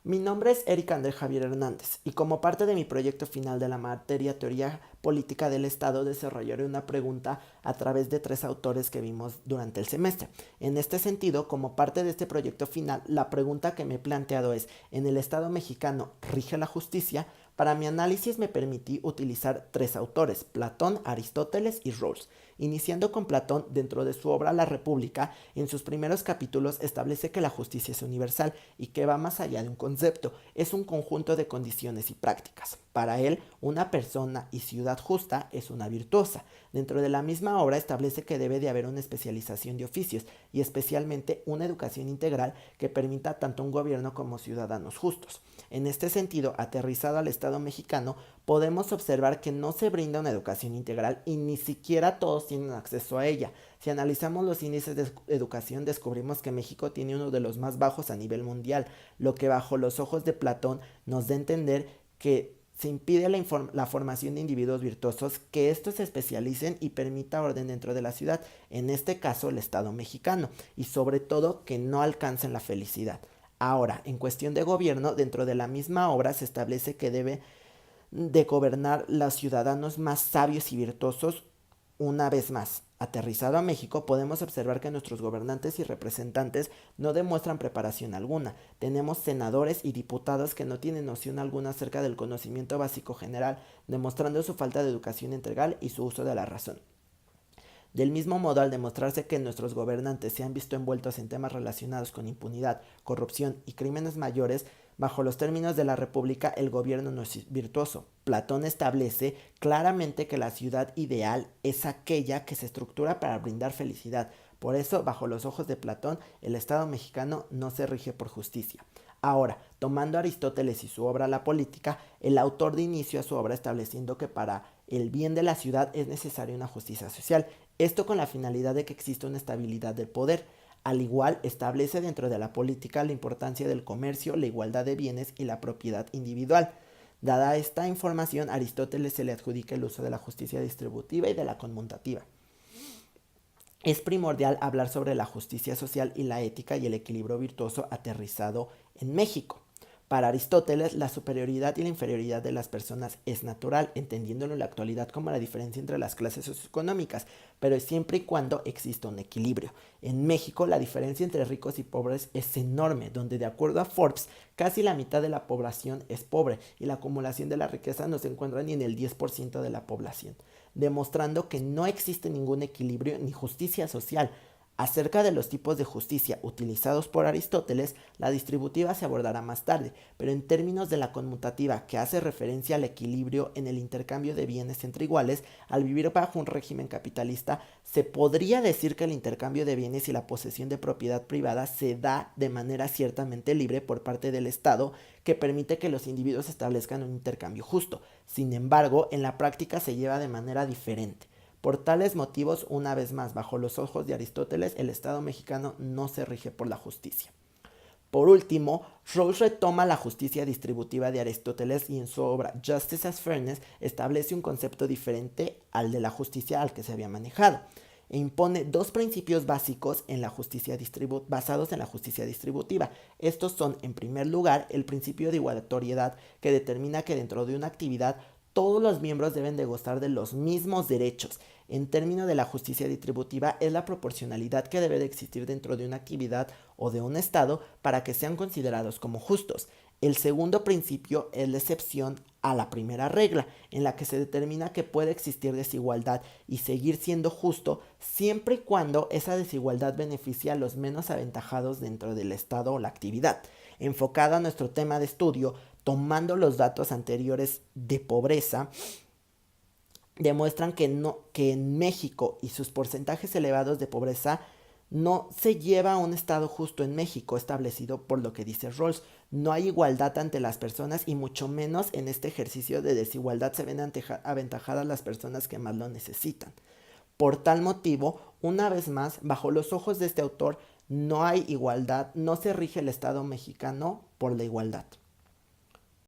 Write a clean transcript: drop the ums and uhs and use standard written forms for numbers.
Mi nombre es Erika André Javier Hernández y como parte de mi proyecto final de la materia Teoría Política del Estado desarrollaré una pregunta a través de 3 autores que vimos durante el semestre. En este sentido, como parte de este proyecto final, la pregunta que me he planteado es: ¿en el Estado mexicano rige la justicia? Para mi análisis me permití utilizar 3 autores: Platón, Aristóteles y Rawls. Iniciando con Platón, dentro de su obra La República, en sus primeros capítulos establece que la justicia es universal y que va más allá de un concepto, es un conjunto de condiciones y prácticas. Para él, una persona y ciudad justa es una virtuosa. Dentro de la misma obra establece que debe de haber una especialización de oficios y especialmente una educación integral que permita tanto un gobierno como ciudadanos justos. En este sentido, aterrizado al Estado mexicano, podemos observar que no se brinda una educación integral y ni siquiera todos tienen acceso a ella. Si analizamos los índices de educación, descubrimos que México tiene uno de los más bajos a nivel mundial, lo que bajo los ojos de Platón nos da a entender que se impide la formación de individuos virtuosos, que estos se especialicen y permita orden dentro de la ciudad, en este caso el Estado mexicano, y sobre todo que no alcancen la felicidad. Ahora, en cuestión de gobierno, dentro de la misma obra se establece que debe de gobernar los ciudadanos más sabios y virtuosos. Una vez más, aterrizado a México, podemos observar que nuestros gobernantes y representantes no demuestran preparación alguna. Tenemos senadores y diputados que no tienen noción alguna acerca del conocimiento básico general, demostrando su falta de educación integral y su uso de la razón. Del mismo modo, al demostrarse que nuestros gobernantes se han visto envueltos en temas relacionados con impunidad, corrupción y crímenes mayores, bajo los términos de la República el gobierno no es virtuoso. Platón establece claramente que la ciudad ideal es aquella que se estructura para brindar felicidad. Por eso, bajo los ojos de Platón, el Estado mexicano no se rige por justicia. Ahora, tomando a Aristóteles y su obra La Política, el autor de inicio a su obra estableciendo que para el bien de la ciudad es necesaria una justicia social, esto con la finalidad de que exista una estabilidad del poder. Al igual, establece dentro de la política la importancia del comercio, la igualdad de bienes y la propiedad individual. Dada esta información, a Aristóteles se le adjudica el uso de la justicia distributiva y de la conmutativa. Es primordial hablar sobre la justicia social y la ética y el equilibrio virtuoso aterrizado en México. Para Aristóteles, la superioridad y la inferioridad de las personas es natural, entendiéndolo en la actualidad como la diferencia entre las clases socioeconómicas, pero siempre y cuando exista un equilibrio. En México, la diferencia entre ricos y pobres es enorme, donde de acuerdo a Forbes, casi la mitad de la población es pobre y la acumulación de la riqueza no se encuentra ni en el 10% de la población, demostrando que no existe ningún equilibrio ni justicia social. Acerca de los tipos de justicia utilizados por Aristóteles, la distributiva se abordará más tarde, pero en términos de la conmutativa, que hace referencia al equilibrio en el intercambio de bienes entre iguales, al vivir bajo un régimen capitalista, se podría decir que el intercambio de bienes y la posesión de propiedad privada se da de manera ciertamente libre por parte del Estado, que permite que los individuos establezcan un intercambio justo. Sin embargo, en la práctica se lleva de manera diferente. Por tales motivos, una vez más, bajo los ojos de Aristóteles, el Estado mexicano no se rige por la justicia. Por último, Rawls retoma la justicia distributiva de Aristóteles y en su obra Justice as Fairness establece un concepto diferente al de la justicia al que se había manejado e impone 2 principios básicos en la justicia basados en la justicia distributiva. Estos son, en primer lugar, el principio de igualatoriedad, que determina que dentro de una actividad todos los miembros deben de gozar de los mismos derechos. En términos de la justicia distributiva, es la proporcionalidad que debe de existir dentro de una actividad o de un estado para que sean considerados como justos. El segundo principio es la excepción a la primera regla, en la que se determina que puede existir desigualdad y seguir siendo justo siempre y cuando esa desigualdad beneficie a los menos aventajados dentro del estado o la actividad. Enfocado a nuestro tema de estudio, tomando los datos anteriores de pobreza, demuestran que en México y sus porcentajes elevados de pobreza no se lleva a un estado justo en México establecido por lo que dice Rawls. No hay igualdad ante las personas y mucho menos en este ejercicio de desigualdad se ven aventajadas las personas que más lo necesitan. Por tal motivo, una vez más, bajo los ojos de este autor, no hay igualdad, no se rige el Estado mexicano por la igualdad.